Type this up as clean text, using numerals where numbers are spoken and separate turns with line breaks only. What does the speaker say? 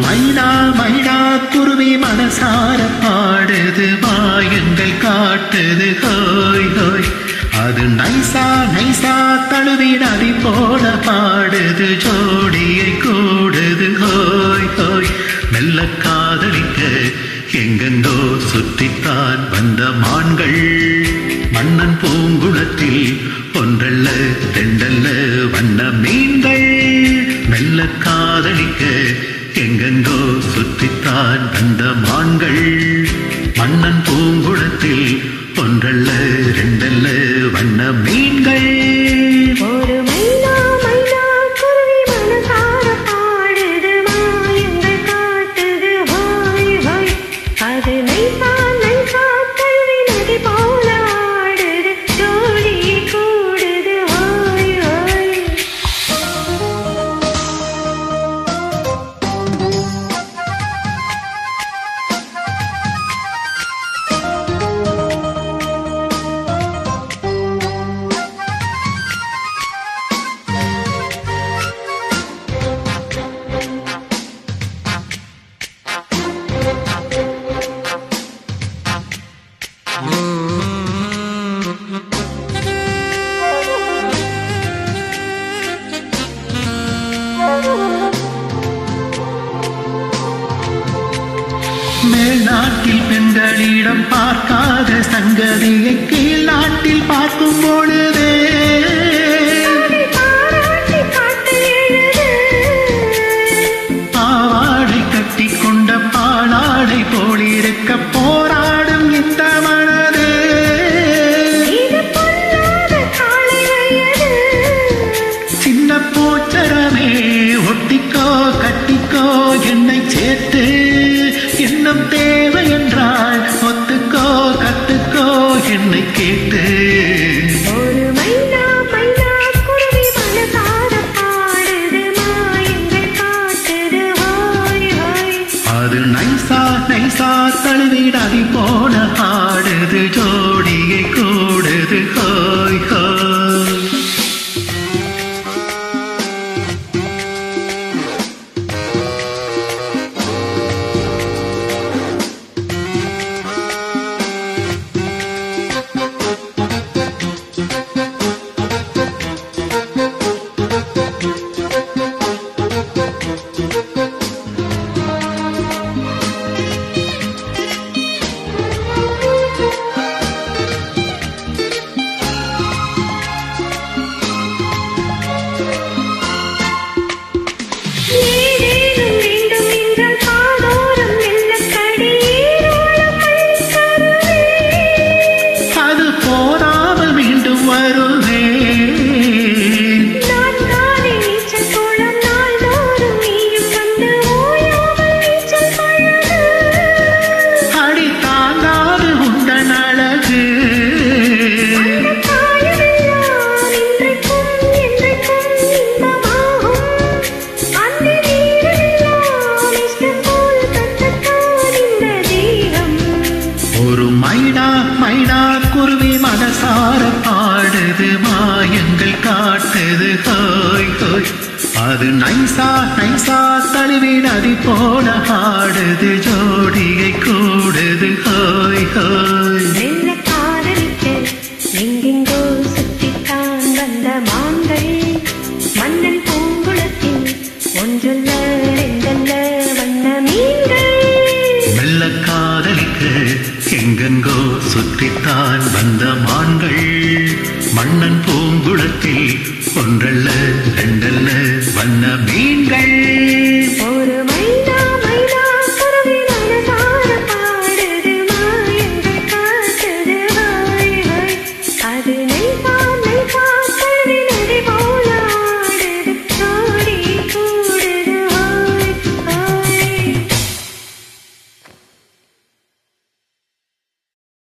மைனா மைனா குருவி மனசார பாடுது மாயங்கள் காட்டுது ஹோய் ஹோய் அது நைசா நைசா தழுவி நதி போல பாடுது ஜோடியை கூடுது ஹோய் ஹோய் மெல்ல காதலிக்க எங்கெங்கோ சுற்றித்தான் வந்த மான்கள் மன்னன் பூங்குளத்தில் ஒன்றல்ல ரெண்டல்ல வண்ண மீன்கள் மெல்ல காதலிக்க எங்கெங்கோ சுற்றித்தான் வந்த மான்கள் மன்னன் பூங்குளத்தில் ஒன்றல்ல ரெண்டல்ல வண்ண மீன்கள்
ஒரு மைனா மைனா குருவி மனசார பாடுது மாயங்கள் காட்டுது ஹோய் ஹோய் அது நைசா நைசா தழுவி நதி போல ஆடுது ஜோடியை கூடுது ஹோய் ஹோய்
மேல்நாட்டில் பெண்களிடம் பார்க்காத சங்கதியை கீழ் நாட்டில் பார்க்கும் பொழுதே பாவாடை கட்டி கொண்ட பாலாடை போலிருக்க போராடும் இந்த மனதே சின்ன போச்சரமே ஒட்டிக்கோ கட்டிக்கோ என்னை சேர்த்து இன்னும் தேவை என்றால் ஒத்துக்கோ கத்துக்கோ என்னை கேட்டு
ஒரு மைனா மைனா குருவி மனசார பாடுது மாயங்கள் காட்டுது ஹோய் ஹோய்
அது நைசா நைசா தழுவி நதி போல ஆடுது ஜோடியை கூடுது ஹோய் ஹோய் குருவி மனசார பாடுது மாயங்கள் காட்டுது ஹோய் ஹோய் அது நைசா நைசா தழுவி நதி போல ஆடுது ஜோடியை கூடுது ஹோய் ஹோய்
மெல்ல காதலிக்க எங்கெங்கோ சுற்றித்தான் வந்த மான்கள் மன்னன் பூங்குளத்தில் ஒன்றல்ல ரெண்டல்ல வண்ண மீன்கள்
மெல்ல காதலிக்க எங்கெங்கோ சுற்றித்தான் வந்த மான்கள் மன்னன் பூங்குளத்தில் ஒன்றல்ல ரெண்டல்ல வண்ண மீன்கள்